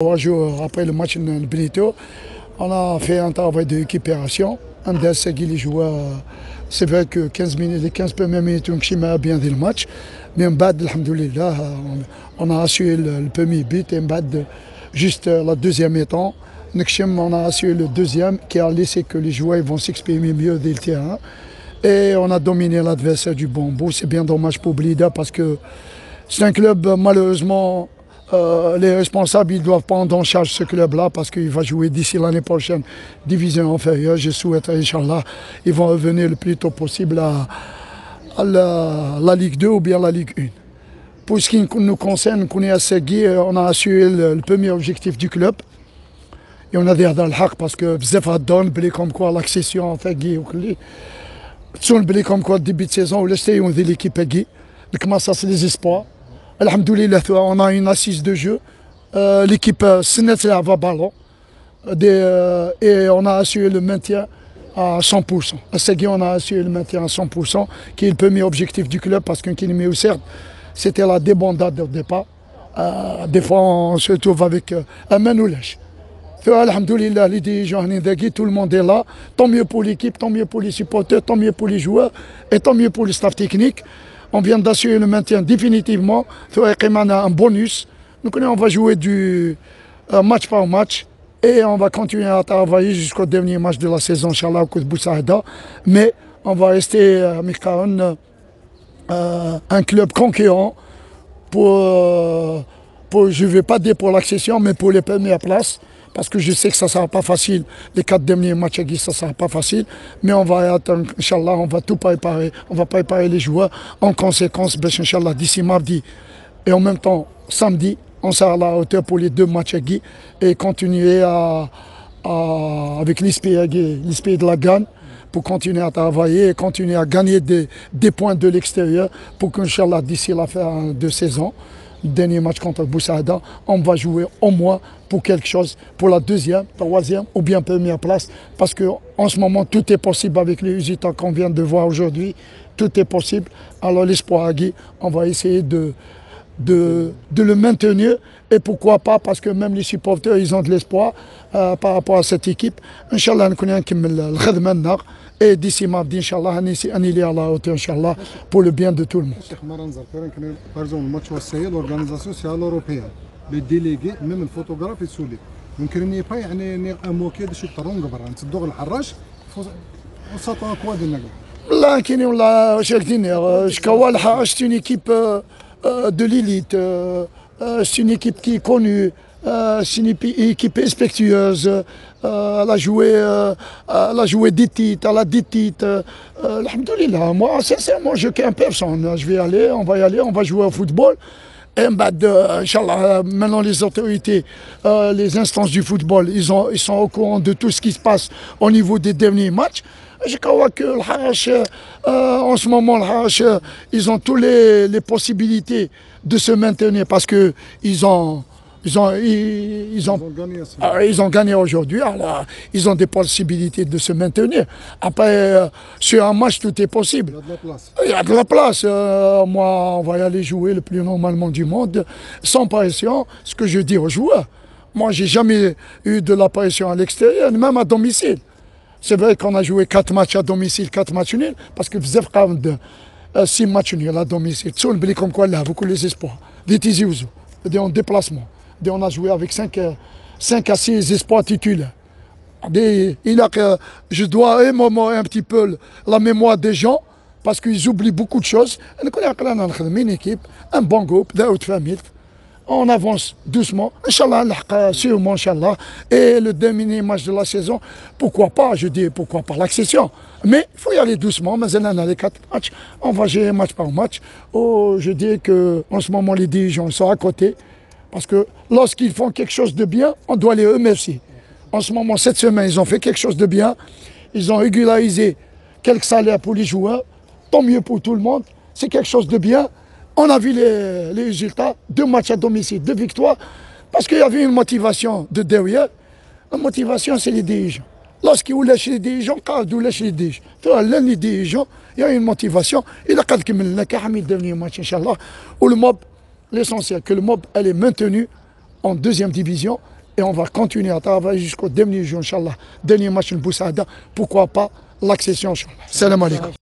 3 jours après le match de Benito, on a fait un travail de récupération. Andes les joueurs, c'est vrai que 15 minutes, les 15 premières minutes, on a bien dit le match. Mais en bas, alhamdoulilah, on a assuré le premier but et en bas, juste la deuxième mi-temps, on a assuré le deuxième qui a laissé que les joueurs vont s'exprimer mieux dès le terrain. Et on a dominé l'adversaire du bon bout. C'est bien dommage pour Blida parce que c'est un club, malheureusement, les responsables ils doivent prendre en charge ce club-là parce qu'il va jouer d'ici l'année prochaine division inférieure. Je souhaite, Inch'Allah, ils vont revenir le plus tôt possible à la Ligue 2 ou bien la Ligue 1. Pour ce qui nous concerne, on a assuré le premier objectif du club. Et on a dit dans le haq parce que bzef donne comme quoi l'accession en fait Guy ou comme quoi le début de saison ou on dit l'équipe Guy. Comment ça c'est les espoirs. Alhamdoulilah, on a une assise de jeu. L'équipe Sénat va ballon. Et on a assuré le maintien à 100%. À Segui, on a assuré le maintien à 100%, qui est le premier objectif du club, parce qu'un Kinemi certes, c'était la débandade au départ. Des fois, on se trouve avec un manoulèche. Alhamdoulilah, les dirigeants, tout le monde est là. Tant mieux pour l'équipe, tant mieux pour les supporters, tant mieux pour les joueurs et tant mieux pour le staff technique. On vient d'assurer le maintien définitivement. On a un bonus. Donc on va jouer du match par match et on va continuer à travailler jusqu'au dernier match de la saison, Inch'Allah, au Boussaïda. Mais on va rester un club concurrent pour je ne vais pas dire pour l'accession, mais pour les premières places. Parce que je sais que ça ne sera pas facile. Les 4 derniers matchs, ça ne sera pas facile. Mais on va attendre, Inch'Allah, on va tout préparer. On va préparer les joueurs. En conséquence, Inch'Allah, d'ici mardi et en même temps samedi, on sera à la hauteur pour les 2 matchs et continuer avec l'esprit de la gagne pour continuer à travailler et continuer à gagner des points de l'extérieur pour qu'Inch'Allah, d'ici la fin de saison, dernier match contre Boussaïda, on va jouer au moins pour quelque chose, pour la 2e, 3e ou bien première place, parce qu'en ce moment tout est possible avec les résultats qu'on vient de voir aujourd'hui, tout est possible. Alors l'espoir à Guy, on va essayer de le maintenir et pourquoi pas, parce que même les supporters ils ont de l'espoir par rapport à cette équipe. Inch'Allah, nous connaissons le et d'ici mardi, Inch'Allah, on est à la hauteur, Inch'Allah, pour le bien de tout le monde. Par exemple, le match والسيد l'organisation c'est à l'européen. Les délégués, même le photographe est سولي. ممكن اني با يعني ان موكي شي طرون قبر نتصدق الحراش وسطوا كوا ديالنا. Là, c'est une équipe de l'élite, c'est une équipe qui est connue, c'est une équipe respectueuse, elle a joué des titres, elle a des titres. Alhamdoulilah, moi, sincèrement, je ne crains personne. Je vais aller, on va y aller, on va jouer au football. Et Inch'Allah, maintenant les autorités, les instances du football, ils sont au courant de tout ce qui se passe au niveau des derniers matchs. Je crois que le Harash, en ce moment, le Harash, ils ont toutes les possibilités de se maintenir parce qu'ils ont gagné aujourd'hui, alors ils ont des possibilités de se maintenir. Après, sur un match, tout est possible. Il y a de la place. Il y a de la place. Moi, on va y aller jouer le plus normalement du monde, sans pression, ce que je dis aux joueurs. Moi, j'ai jamais eu de la pression à l'extérieur, même à domicile. C'est vrai qu'on a joué 4 matchs à domicile, 4 matchs nuls, parce que vous avez 6 matchs nuls à domicile. Comme quoi, là, beaucoup les espoirs. Des Tizi Ouzou, en déplacement. On a joué avec 5 à 6 espoirs titulaires. Je dois un petit peu la mémoire des gens parce qu'ils oublient beaucoup de choses. Une équipe, un bon groupe, on avance doucement, Inch'Allah, sûrement, Inch'Allah. Et le dernier match de la saison, pourquoi pas, je dis pourquoi pas l'accession. Mais il faut y aller doucement, mais on a les 4 matchs, on va gérer match par match. Oh, je dis qu'en ce moment, les dirigeants sont à côté. Parce que lorsqu'ils font quelque chose de bien, on doit les remercier. En ce moment, cette semaine, ils ont fait quelque chose de bien. Ils ont régularisé quelques salaires pour les joueurs. Tant mieux pour tout le monde. C'est quelque chose de bien. On a vu les résultats. 2 matchs à domicile, 2 victoires. Parce qu'il y avait une motivation de derrière. La motivation, c'est les dirigeants. Lorsqu'ils lâchent les dirigeants, quand ils lâchent les dirigeants, l'un des dirigeants, il y a une motivation. Il a quelques derniers matchs, Inch'Allah, où le mob, l'essentiel, que le mob elle est maintenu en deuxième division et on va continuer à travailler jusqu'au dernier jour, Inch'Allah. Dernier match de Boussada, pourquoi pas l'accession, Inch'Allah. Salam alaikum.